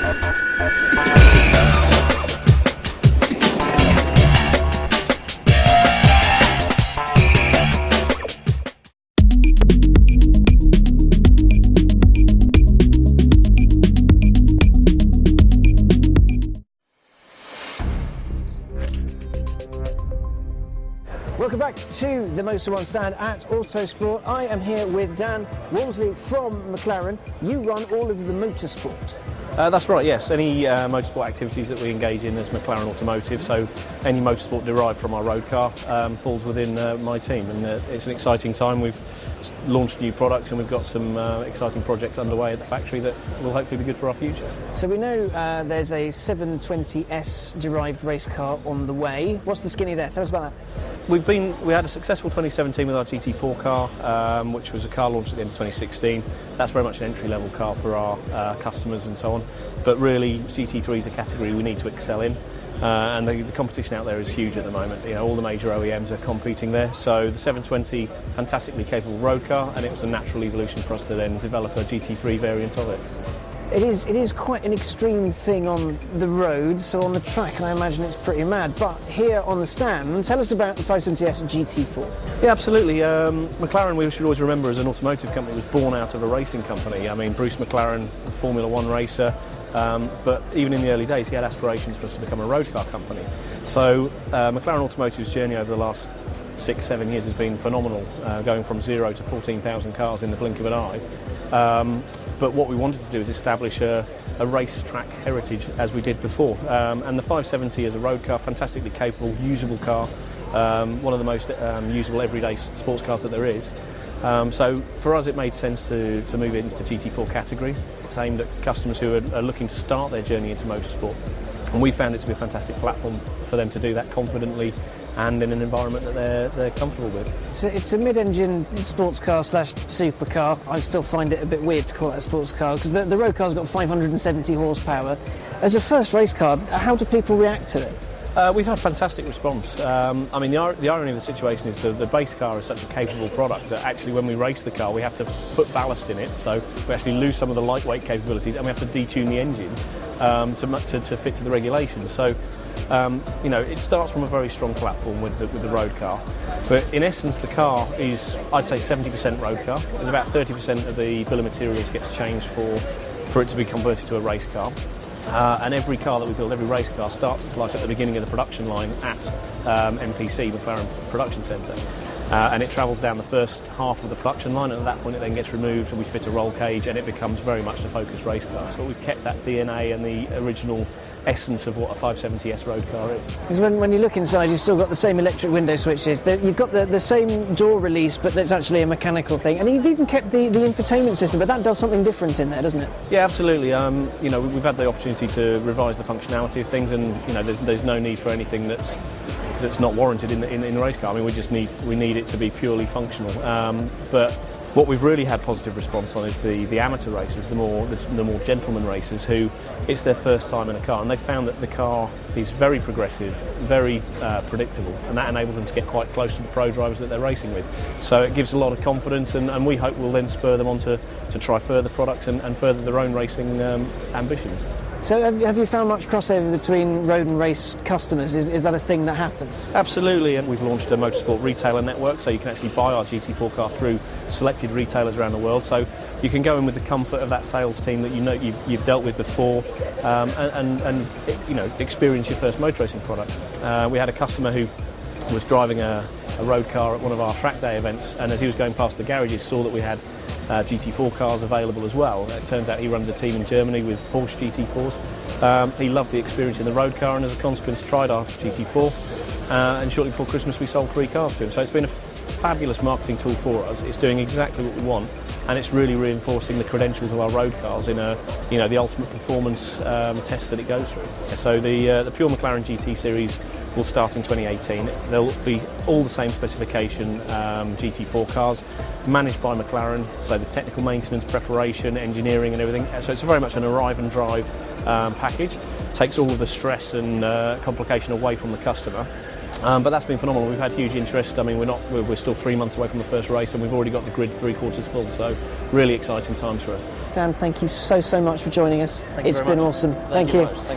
Welcome back to the Motor One stand at Autosport. I am here with Dan Walmsley from McLaren. You run all of the motorsport. That's right, yes. Any motorsport activities that we engage in as McLaren Automotive, so any motorsport derived from our road car falls within my team, and it's an exciting time. We've launched new products and we've got some exciting projects underway at the factory that will hopefully be good for our future. So we know there's a 720S derived race car on the way. What's the skinny there? Tell us about that. We had a successful 2017 with our GT4 car, which was a car launched at the end of 2016. That's very much an entry-level car for our customers and so on. But really, GT3 is a category we need to excel in, and the competition out there is huge at the moment. You know, all the major OEMs are competing there. So the 720, fantastically capable road car, and it was a natural evolution for us to then develop a GT3 variant of it. It is quite an extreme thing on the road, so on the track I imagine it's pretty mad, but here on the stand, tell us about the 570S GT4. Yeah, absolutely. McLaren, we should always remember, as an automotive company, was born out of a racing company. I mean, Bruce McLaren, a Formula One racer, but even in the early days he had aspirations for us to become a road car company. So McLaren Automotive's journey over the last 6-7 years has been phenomenal, going from 0 to 14,000 cars in the blink of an eye. But what we wanted to do is establish a racetrack heritage as we did before. And the 570 is a road car, fantastically capable, usable car, one of the most usable everyday sports cars that there is. So for us it made sense to move it into the GT4 category. It's aimed at customers who are looking to start their journey into motorsport. And we found it to be a fantastic platform for them to do that confidently and in an environment that they're comfortable with. It's a mid-engine sports car slash supercar. I still find it a bit weird to call it a sports car because the road car's got 570 horsepower. As a first race car, how do people react to it? We've had fantastic response. I mean, the irony of the situation is the base car is such a capable product that actually when we race the car we have to put ballast in it, so we actually lose some of the lightweight capabilities and we have to detune the engine to fit to the regulations. So you know, it starts from a very strong platform with the road car, but in essence the car is, I'd say, 70% road car. There's about 30% of the bill of materials gets changed for it to be converted to a race car. And every car that we build, every race car, starts its life at the beginning of the production line at MPC, McLaren Production Centre. And it travels down the first half of the production line, and at that point it then gets removed and we fit a roll cage and it becomes very much a focused race car. So we've kept that DNA and the original essence of what a 570S road car is. Because when you look inside, you've still got the same electric window switches. You've got the same door release, but there's actually a mechanical thing. And you've even kept the infotainment system, but that does something different in there, doesn't it? Yeah, absolutely. You know, we've had the opportunity to revise the functionality of things, and you know, there's no need for anything that's not warranted in the race car. I mean, we need it to be purely functional. But what we've really had positive response on is the amateur racers, the more gentleman racers, who it's their first time in a car, and they've found that the car is very progressive, very predictable, and that enables them to get quite close to the pro drivers that they're racing with. So it gives a lot of confidence, and we hope will then spur them on to try further products and further their own racing ambitions. So have you found much crossover between road and race customers? Is that a thing that happens? Absolutely, and we've launched a motorsport retailer network, so you can actually buy our GT4 car through selected retailers around the world. So you can go in with the comfort of that sales team that you know you've dealt with before, and you know, experience your first motor racing product. We had a customer who was driving a road car at one of our track day events, and as he was going past the garages saw that we had GT4 cars available as well. It turns out he runs a team in Germany with Porsche GT4s. He loved the experience in the road car, and as a consequence tried our GT4, and shortly before Christmas we sold 3 cars to him. So it's been a fabulous marketing tool for us. It's doing exactly what we want, and it's really reinforcing the credentials of our road cars in the ultimate performance test that it goes through. So the pure McLaren GT series will start in 2018. They'll be all the same specification GT4 cars, managed by McLaren, so the technical maintenance, preparation, engineering and everything. So it's very much an arrive and drive package. Takes all of the stress and complication away from the customer. But that's been phenomenal. We've had huge interest. I mean, we're still 3 months away from the first race, and we've already got the grid 3/4 full. So really exciting times for us. Dan, thank you so much for joining us. Thank you It's very been much. awesome. Thank you very much. Thank you.